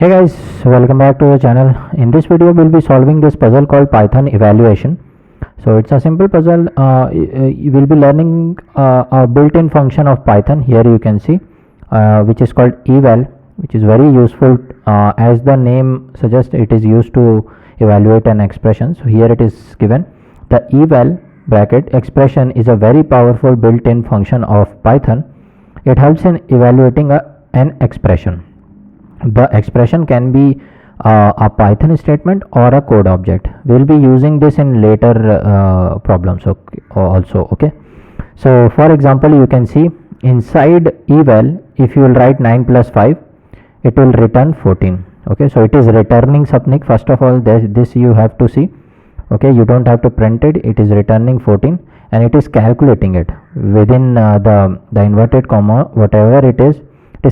Hey guys, welcome back to the channel. In this video we'll be solving this puzzle called Python evaluation. So it's a simple puzzle. You will be learning a built-in function of Python. Here you can see which is called eval, which is very useful. As the name suggests, it is used to evaluate an expression. So here it is given. The eval bracket expression is a very powerful built-in function of Python. It helps in evaluating an expression. The expression can be a Python statement or a code object. We'll be using this in later problems also. Okay, so for example, you can see inside eval, if you will write 9 plus 5, it will return 14. Okay, so it is returning something. First of all, this you have to see. Okay, you don't have to print it. It is returning 14 and it is calculating it within the inverted comma, whatever it is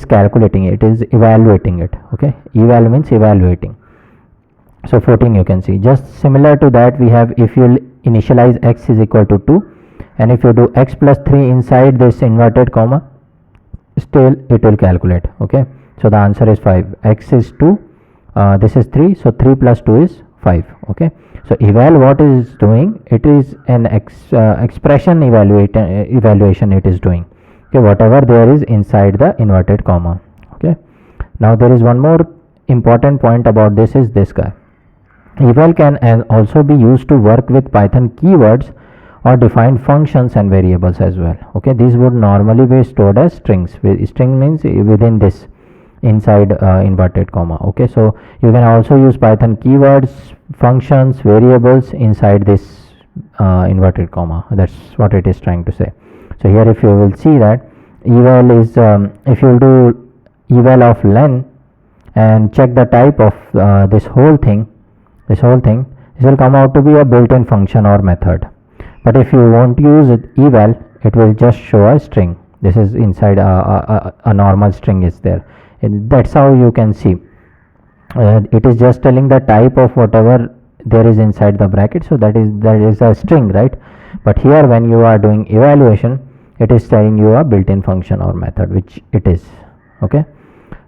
calculating it, is evaluating it. Okay, eval means evaluating. So 14 you can see. Just similar to that, we have if you initialize x is equal to 2 and if you do x plus 3 inside this inverted comma, still it will calculate. Okay, so the answer is 5. X is 2, this is 3, so 3 plus 2 is 5. Okay, so eval what is doing, it is an expression evaluation it is doing. Okay, whatever there is inside the inverted comma. Okay, now there is one more important point about this is this guy. Eval can also be used to work with Python keywords or define functions and variables as well. Okay, these would normally be stored as strings. String means within this inside inverted comma. Okay, so you can also use Python keywords, functions, variables inside this inverted comma. That's what it is trying to say. So here if you will see that eval is if you will do eval of len and check the type of this whole thing, this will come out to be a built-in function or method. But if you won't use eval, it will just show a string. This is inside a normal string is there. And that's how you can see it is just telling the type of whatever there is inside the bracket. So that is a string, right? But here when you are doing evaluation, it is telling you a built-in function or method, which it is. Okay,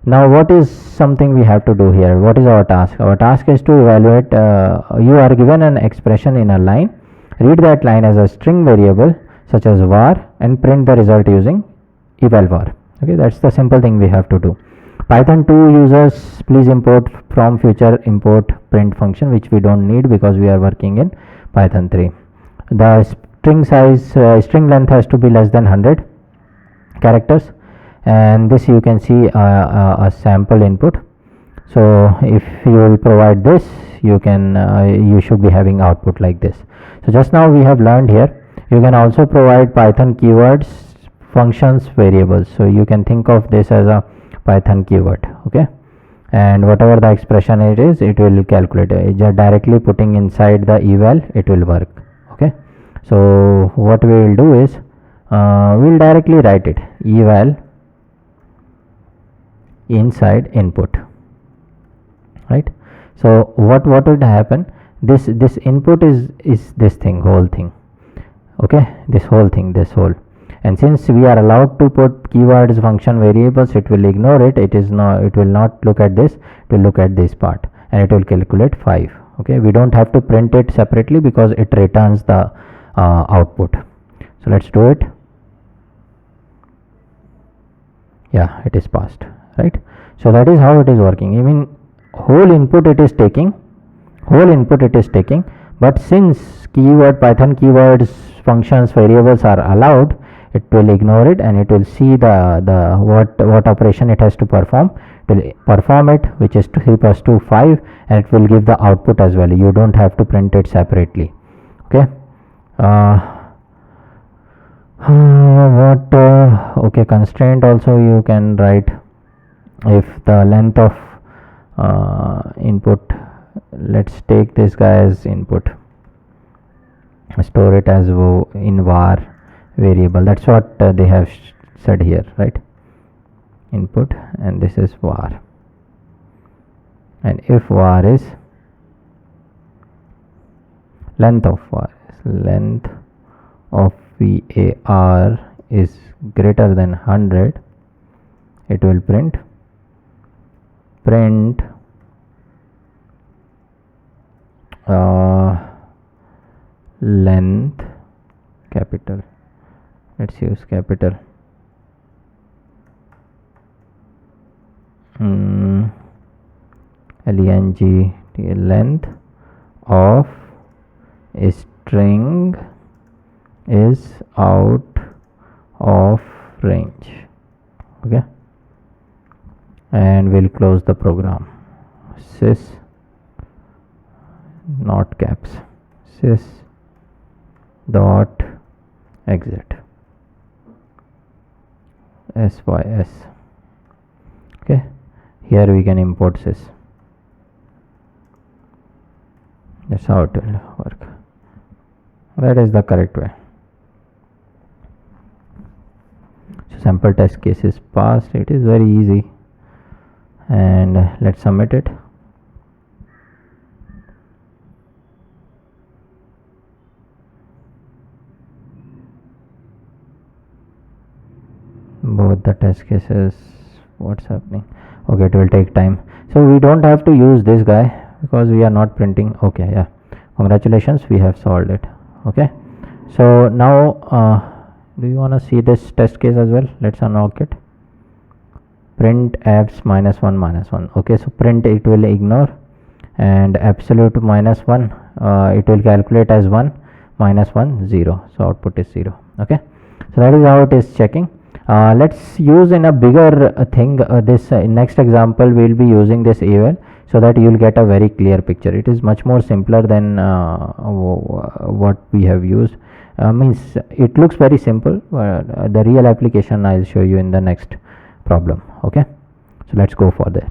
now what is something we have to do here? What is our task? Our task is to evaluate. You are given an expression in a line. Read that line as a string variable such as var and print the result using eval var. Okay, that's the simple thing we have to do. Python 2 users, please import from future import print function, which we don't need because we are working in Python 3. The string size, string length has to be less than 100 characters, and this you can see a sample input. So if you will provide this, you can you should be having output like this. So just now we have learned here, you can also provide Python keywords, functions, variables. So you can think of this as a Python keyword. Okay, and whatever the expression it is, it will calculate it. Just directly putting inside the eval, it will work. Okay, so what we will do is we'll directly write it eval inside input, right? So what would happen, this input is this thing, whole thing. Okay, this whole thing, this whole, and since we are allowed to put keywords, function, variables, it will ignore it. It will not look at this, it will look at this part and it will calculate 5. Okay, we don't have to print it separately because it returns the output. So let's do it. Yeah, it is passed, right? So that is how it is working. I mean, whole input it is taking, but since Python keywords, functions, variables are allowed, it will ignore it and it will see the what operation it has to perform. It will perform it, which is 3 plus 2 5, and it will give the output as well. You don't have to print it separately. Okay, okay, constraint also you can write. If the length of input, let's take this guy as input, store it as in var variable. That's what they have said here, right? Input, and this is var, and if var is length of var is greater than 100, it will print length capital, let's use capital, length, length of a string is out of range. Okay, and we'll close the program. Sys, not caps, sys dot exit sys. Okay, here we can import sys. That's how it will work. That is the correct way. So sample test case is passed. It is very easy, and let's submit it. Both the test cases, what's happening? Okay, it will take time, so we don't have to use this guy because we are not printing. Okay, yeah, congratulations, we have solved it. Okay, so now do you want to see this test case as well? Let's unlock it. Print abs -1 -1. Okay, so print, it will ignore, and absolute -1, it will calculate as 1, -1 0, so output is 0. Okay, so that is how it is checking. Let's use in a bigger thing. This next example we will be using this eval, so that you will get a very clear picture. It is much more simpler than what we have used. Means it looks very simple, the real application I'll show you in the next problem. Okay, so let's go for that.